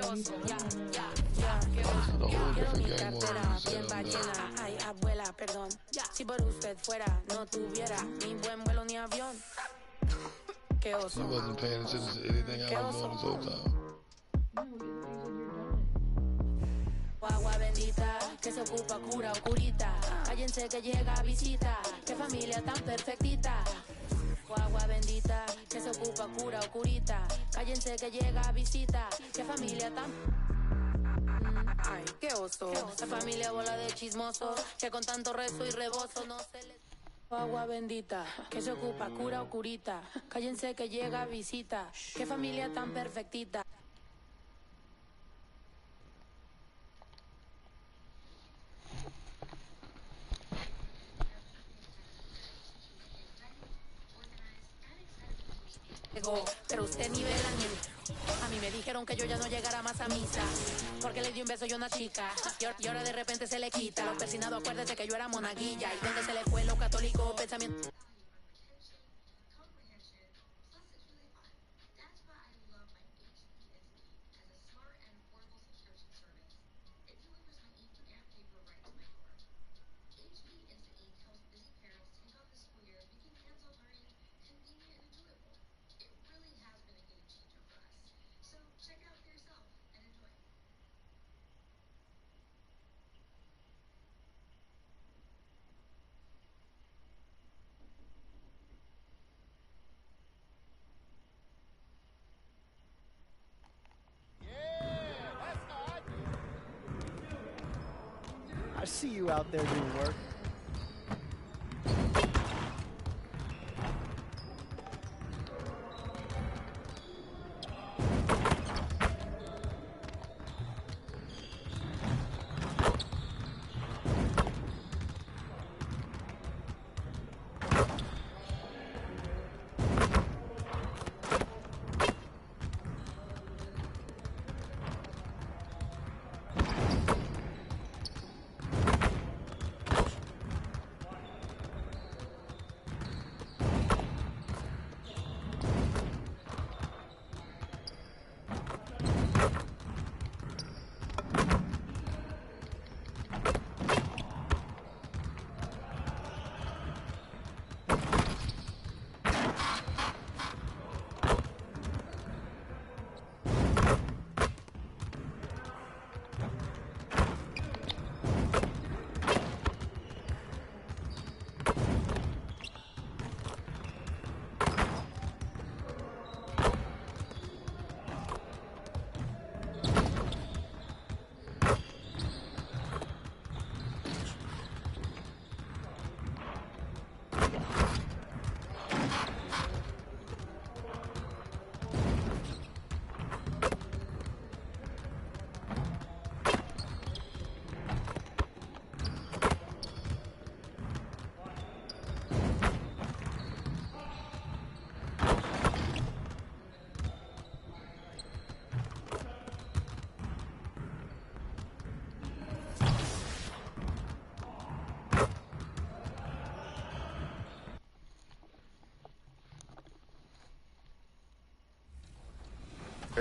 oso, es a whole different game mode when you set them down. Ay, abuela, perdón. Si por usted fuera, no tuviera ni buen vuelo ni avión. Qué oso. He wasn't paying attention to anything I was doing this whole time. Agua bendita, que se ocupa cura o curita. Cállense que llega visita, qué familia tan perfectita. Agua bendita, que se ocupa cura o curita. Cállense que llega visita, qué familia tan... Ay, qué oso. La familia bola de chismoso, que con tanto rezo y rebozo no se les... Agua bendita, que se ocupa cura o curita. Cállense que llega visita, qué familia tan perfectita. Pero usted ni vela ni... A mí me dijeron que yo ya no llegara más a misa, porque le di un beso yo a una chica, y ahora de repente se le quita. Los persinados, acuérdese que yo era monaguilla, y donde se le fue lo católico pensamiento... I see you out there doing work.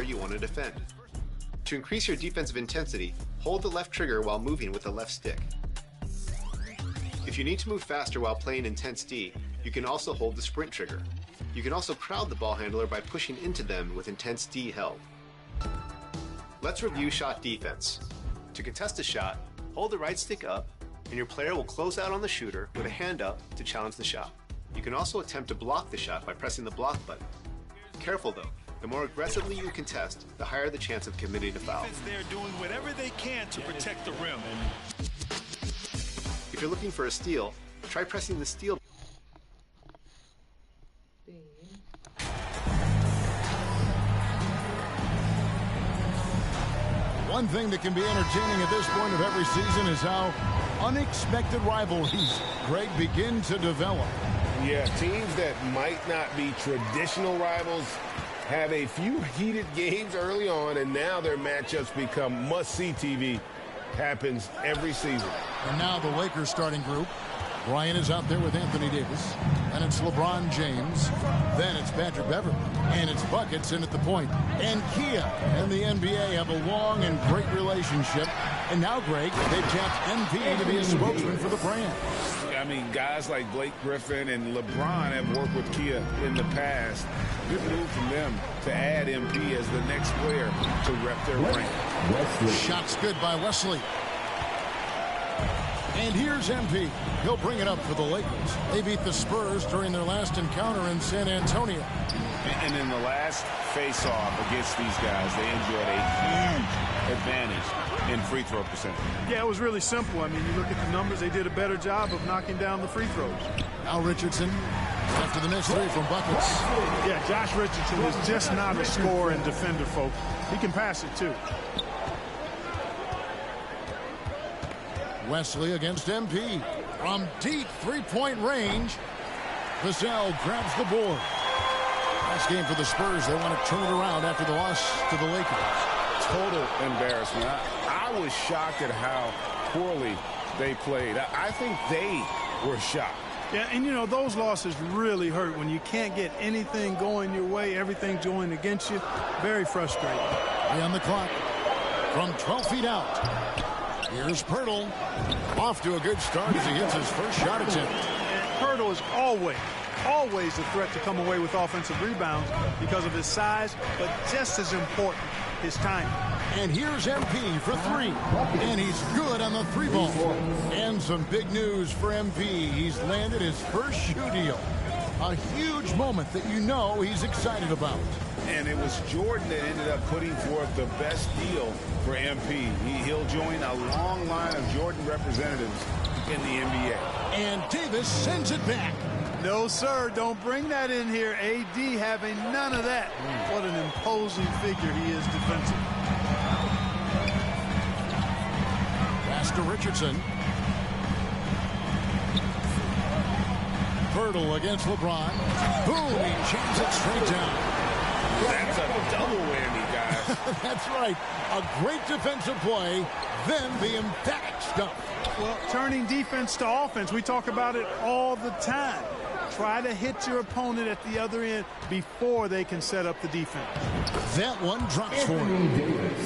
You want to defend. To increase your defensive intensity, hold the left trigger while moving with the left stick. If you need to move faster while playing Intense D, you can also hold the sprint trigger. You can also crowd the ball handler by pushing into them with Intense D held. Let's review shot defense. To contest a shot, hold the right stick up, and your player will close out on the shooter with a hand up to challenge the shot. You can also attempt to block the shot by pressing the block button. Careful though. The more aggressively you contest, the higher the chance of committing a foul. They're doing whatever they can to protect the rim. If you're looking for a steal, try pressing the steal. One thing that can be entertaining at this point of every season is how unexpected rivalries, Greg, begin to develop. Yeah, teams that might not be traditional rivals have a few heated games early on, and now their matchups become must-see TV. Happens every season. And now the Lakers starting group. Bryant is out there with Anthony Davis. And it's LeBron James. Then it's Patrick Beverley. And it's buckets in at the point. And Kia and the NBA have a long and great relationship. And now, Greg, they've tapped MP to be a spokesman for the brand. I mean, guys like Blake Griffin and LeBron have worked with Kia in the past. Good move from them to add MP as the next player to rep their brand. Shots good by Wesley. And here's MP. He'll bring it up for the Lakers. They beat the Spurs during their last encounter in San Antonio. And in the last face-off against these guys, they enjoyed a huge advantage in free throw percentage. Yeah, it was really simple. I mean, you look at the numbers, they did a better job of knocking down the free throws. Now Richardson after the missed three from buckets. Yeah, Josh Richardson is just not a scorer and defender, folks. He can pass it, too. Wesley against MP. From deep three-point range, Vassell grabs the board. Last game for the Spurs. They want to turn it around after the loss to the Lakers. Total embarrassment. I was shocked at how poorly they played. I think they were shocked. Yeah, and, you know, those losses really hurt when you can't get anything going your way, everything's going against you. Very frustrating. Play on the clock from 12 feet out. Here's Pirtle. Off to a good start as he hits his first shot attempt. And Pirtle is always a threat to come away with offensive rebounds because of his size, but just as important, his timing. And here's MP for three. And he's good on the three ball. And some big news for MP. He's landed his first shoe deal. A huge moment that you know he's excited about. And it was Jordan that ended up putting forth the best deal for MP. He'll join a long line of Jordan representatives in the NBA. And Davis sends it back. No, sir, don't bring that in here. AD having none of that. What an imposing figure he is defensively. Pass to Richardson. Pirtle against LeBron. Boom, he jams it straight down. That's a double whammy, guys. That's right. A great defensive play, then the emphatic stuff. Well, turning defense to offense, we talk about it all the time. Try to hit your opponent at the other end before they can set up the defense. That one drops for him.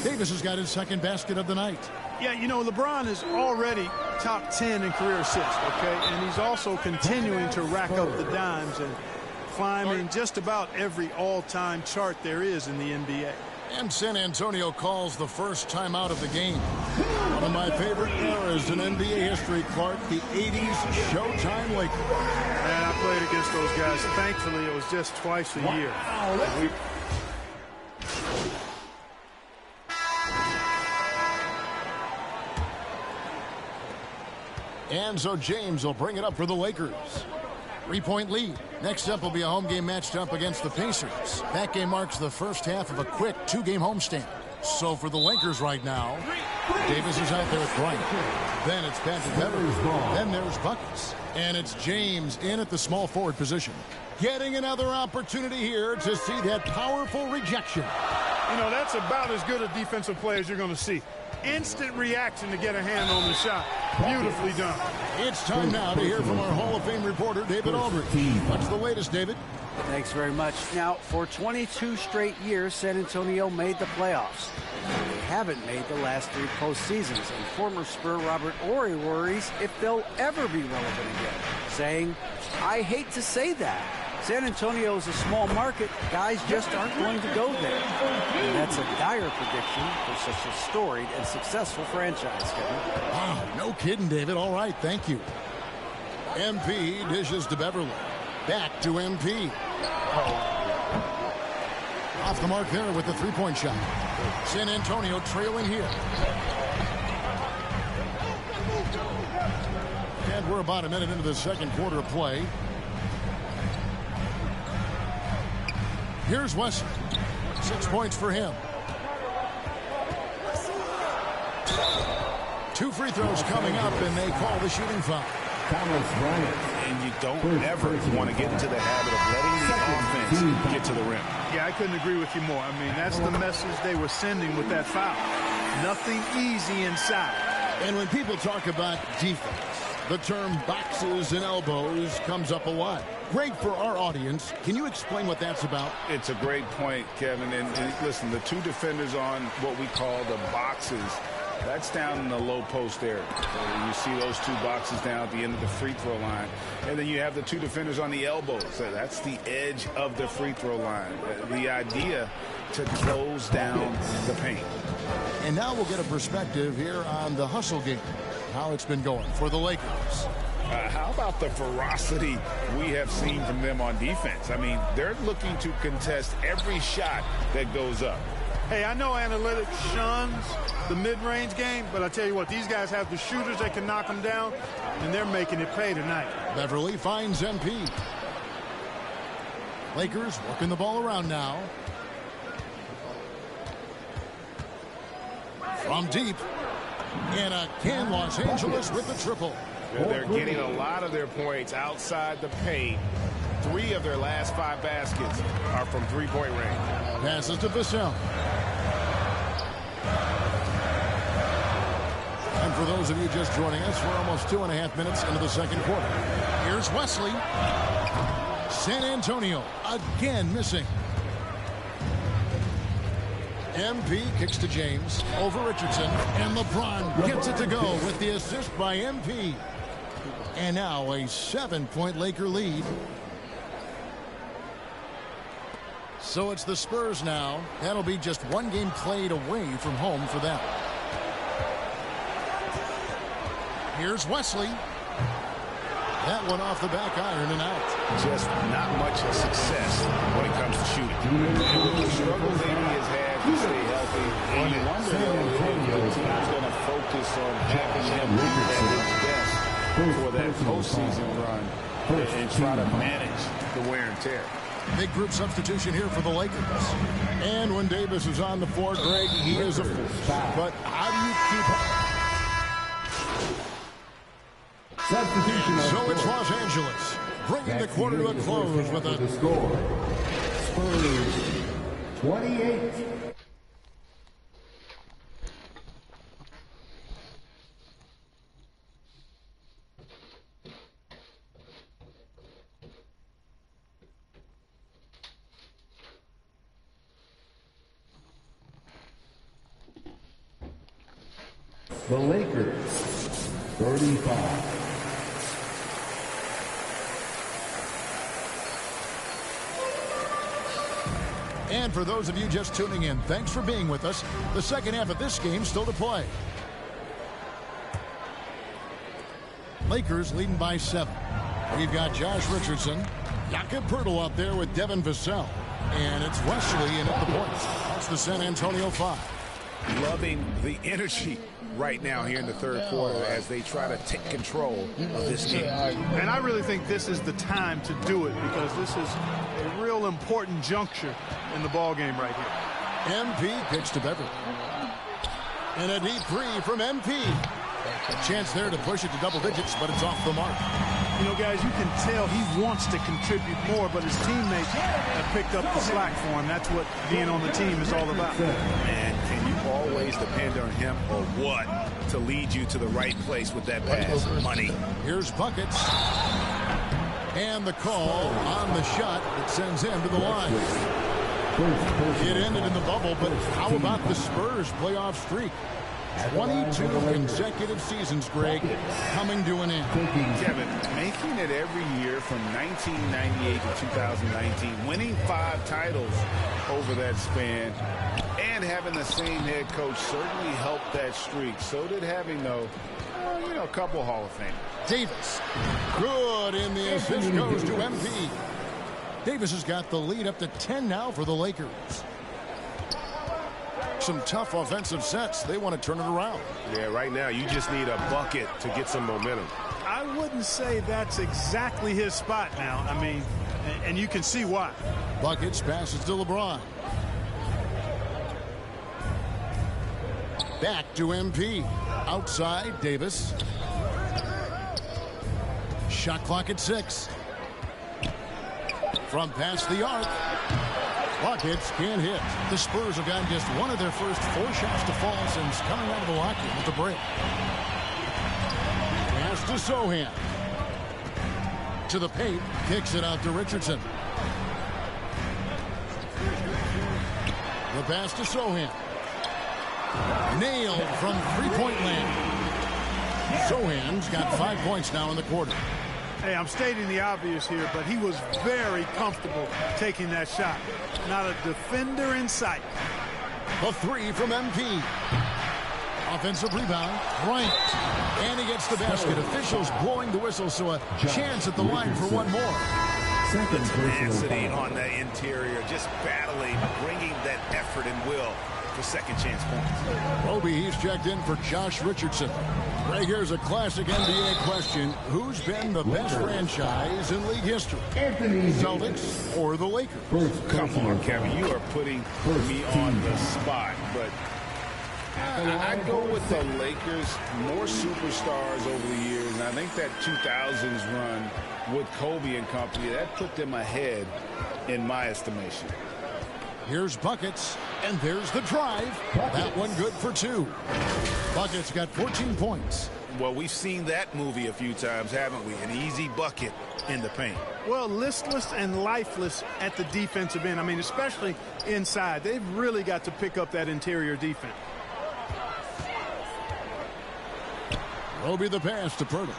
Davis has got his second basket of the night. Yeah, you know, LeBron is already top 10 in career assists, okay? And he's also continuing to rack up the dimes and climbing just about every all-time chart there is in the NBA. And San Antonio calls the first timeout of the game. One of my favorite eras in NBA history, Clark, the 80s Showtime Lakers. Man, I played against those guys. Thankfully, it was just twice a year. And so James will bring it up for the Lakers. 3-point lead. Next up will be a home game matched up against the Pacers. That game marks the first half of a quick two-game homestand. So for the Lakers right now, Davis is out there with Bryant. Then it's Patrick Beverley. Then there's buckets. And it's James in at the small forward position. Getting another opportunity here to see that powerful rejection. You know, that's about as good a defensive play as you're going to see. Instant reaction to get a hand on the shot. Beautifully done. It's time now to hear from our Hall of Fame reporter, David Aldridge. What's the latest, David? Thanks very much. Now, for 22 straight years, San Antonio made the playoffs. They haven't made the last three postseasons, and former Spur Robert Horry worries if they'll ever be relevant again, saying, "I hate to say that. San Antonio is a small market. Guys just aren't going to go there." And that's a dire prediction for such a storied and successful franchise, Kevin. Wow, no kidding, David. All right, thank you. MP dishes to Beverley. Back to MP. Off the mark there with the three-point shot. San Antonio trailing here. And we're about a minute into the second quarter of play. Here's Wesley. 6 points for him. 2 free throws coming up, and they call the shooting foul. And you don't ever want to get into the habit of letting the offense get to the rim. Yeah, I couldn't agree with you more. I mean, that's the message they were sending with that foul. Nothing easy inside. And when people talk about defense, The term boxes and elbows comes up a lot. Great for our audience. Can you explain what that's about? It's a great point, Kevin. And listen, the two defenders on what we call the boxes, that's down in the low post area. So you see those two boxes down at the end of the free throw line. And then you have the two defenders on the elbows. So that's the edge of the free throw line. The idea to close down the paint. And now we'll get a perspective here on the hustle game, how it's been going for the Lakers. How about the ferocity we have seen from them on defense? I mean, they're looking to contest every shot that goes up. Hey, I know analytics shuns the mid-range game, but I tell you what, these guys have the shooters that can knock them down, and they're making it pay tonight. Beverly finds MP. Lakers working the ball around now. From deep. And again, Los Angeles with the triple. They're getting a lot of their points outside the paint. 3 of their last 5 baskets are from three-point range. Passes to Vassell. And for those of you just joining us, we're almost 2.5 minutes into the second quarter. Here's Wesley. San Antonio again missing. MP kicks to James over Richardson, and LeBron gets it to go with the assist by MP. And now a 7-point Laker lead. So it's the Spurs now. That'll be just 1 game played away from home for them. Here's Wesley. That one off the back iron and out. Just not much success when it comes to shooting. And with the struggles that he has had to stay healthy, and you wonder if the team's going to focus on having him at his best for that postseason run and try to manage the wear and tear. Big group substitution here for the Lakers. And when Davis is on the floor, Greg, he is a force. But how do you keep up? So it's Los Angeles bringing the quarter to a close with a score. Spurs 28. The Lakers 35. And for those of you just tuning in, thanks for being with us. The second half of this game still to play. Lakers leading by 7. We've got Josh Richardson, Jakob Poeltl out there with Devin Vassell. And it's Wesley in at the points. That's the San Antonio 5. Loving the energy right now here in the third quarter as they try to take control of this game. And I really think this is the time to do it because this is a real important juncture in the ball game right here. MP kicks to Beverly. And a deep 3 from MP. A chance there to push it to double digits, but it's off the mark. You know, guys, you can tell he wants to contribute more, but his teammates have picked up the slack for him. That's what being on the team is all about. And can you always depend on him or what to lead you to the right place with that pass? Money. Here's buckets. And the call on the shot that sends him to the line. It ended in the bubble, but how about the Spurs playoff streak? 22 consecutive seasons, Greg, coming to an end. Kevin, making it every year from 1998 to 2019, winning 5 titles over that span, and having the same head coach certainly helped that streak. So did having, though, a couple Hall of Fame. Davis, good, and the assist goes to MP. Davis has got the lead up to 10 now for the Lakers. Some tough offensive sets. They want to turn it around. Yeah, right now you just need a bucket to get some momentum. I wouldn't say that's exactly his spot now. I mean, and you can see why. Buckets passes to LeBron. Back to MP. Outside, Davis. Shot clock at 6. From past the arc. Buckets can't hit. The Spurs have gotten just one of their first 4 shots to fall since coming out of the locker room with the break. Pass to to Sohan. To the paint, kicks it out to Richardson. The pass to Sohan. Nailed from three-point land. Sohan's got 5 points now in the quarter. Hey, I'm stating the obvious here, but he was very comfortable taking that shot. Not a defender in sight. A three from MP. Offensive rebound, Bryant. And he gets the basket. Officials blowing the whistle, so a chance at the line for one more. Second Tenacity on that interior, just battling, bringing that effort and will for second chance points. Roby, he's checked in for Josh Richardson. Greg, here's a classic NBA question. Who's been the best franchise in league history? Anthony Celtics or the Lakers? Come on, Kevin, you are putting me on the spot, but I go with the Lakers. More superstars over the years, and I think that 2000s run with Kobe and company, that put them ahead in my estimation. Here's Buckets, and there's the drive. That one good for two. Buckets got 14 points. Well, we've seen that movie a few times, haven't we? An easy bucket in the paint. Well, listless and lifeless at the defensive end. I mean, especially inside. They've really got to pick up that interior defense. Roby the pass to Purtle.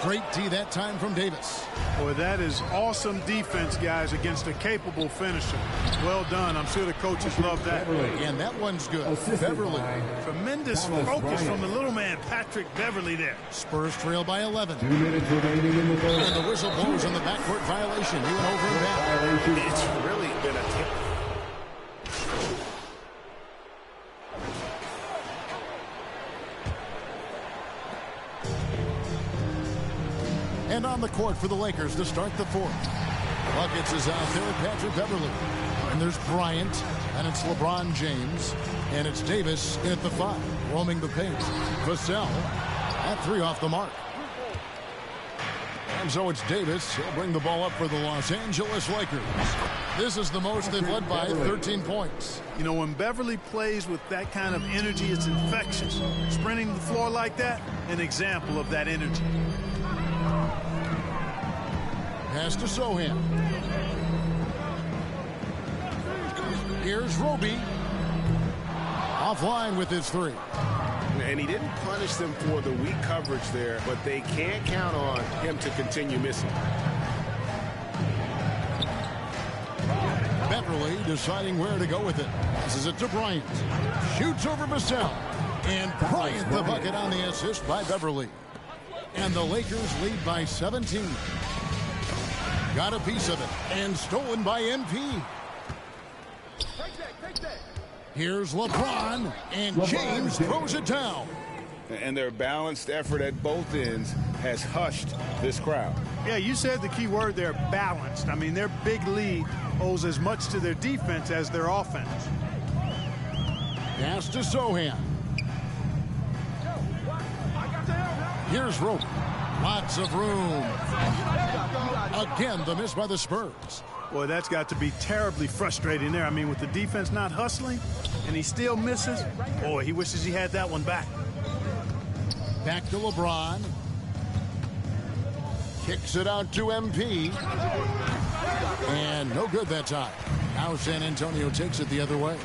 Great D that time from Davis. Boy, that is awesome defense, guys, against a capable finisher. Well done. I'm sure the coaches love that. And that one's good. Beverly. Tremendous focus from the little man, Patrick Beverly there. Spurs trail by 11. 2 minutes remaining in the third. And the whistle blows on the backcourt violation. He went over and back. It's really been a tip. And on the court for the Lakers to start the fourth. Buckets is out there, Patrick Beverly. And there's Bryant, and it's LeBron James, and it's Davis at the 5, roaming the paint. Vassell, at 3 off the mark. And so it's Davis. He'll bring the ball up for the Los Angeles Lakers. This is the most they've led by 13 points. You know, when Beverly plays with that kind of energy, it's infectious. Sprinting the floor like that, an example of that energy. Pass to Sohan. Here's Roby. Offline with his 3. And he didn't punish them for the weak coverage there, but they can't count on him to continue missing. Beverly deciding where to go with it. Passes it to Bryant. Shoots over Vassell. And Bryant the bucket on the assist by Beverly. And the Lakers lead by 17. Got a piece of it. And stolen by MP. Here's LeBron. And James throws it down. And their balanced effort at both ends has hushed this crowd. Yeah, you said the key word there, balanced. I mean, their big lead owes as much to their defense as their offense. Pass to Sohan. Here's Rope. Lots of room. Again, the miss by the Spurs. Boy, that's got to be terribly frustrating there. I mean, with the defense not hustling, and he still misses. Boy, he wishes he had that one back. Back to LeBron. Kicks it out to MP. And no good that time. Now San Antonio takes it the other way.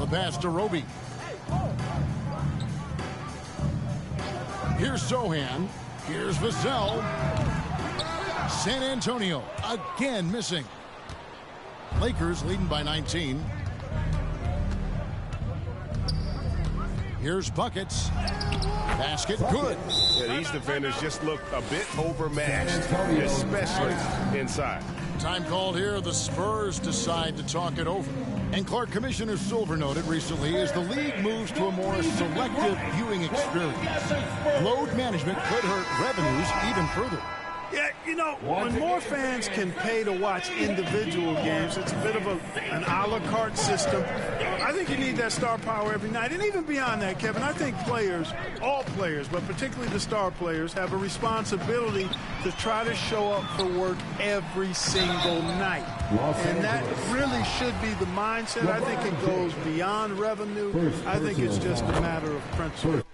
The pass to Roby. Here's Sohan. Here's Vassell. San Antonio again missing. Lakers leading by 19. Here's Buckets. Basket good. Yeah, these defenders just look a bit overmatched, especially inside. Time called here. The Spurs decide to talk it over. And Clark, Commissioner Silver noted recently as the league moves to a more selective viewing experience, load management could hurt revenues even further. Yeah, you know, when more fans can pay to watch individual games, it's a bit of an a la carte system. I think you need that star power every night. And even beyond that, Kevin, I think players, all players, but particularly the star players, have a responsibility to try to show up for work every single night. And that really should be the mindset. I think it goes beyond revenue. I think it's just a matter of principle.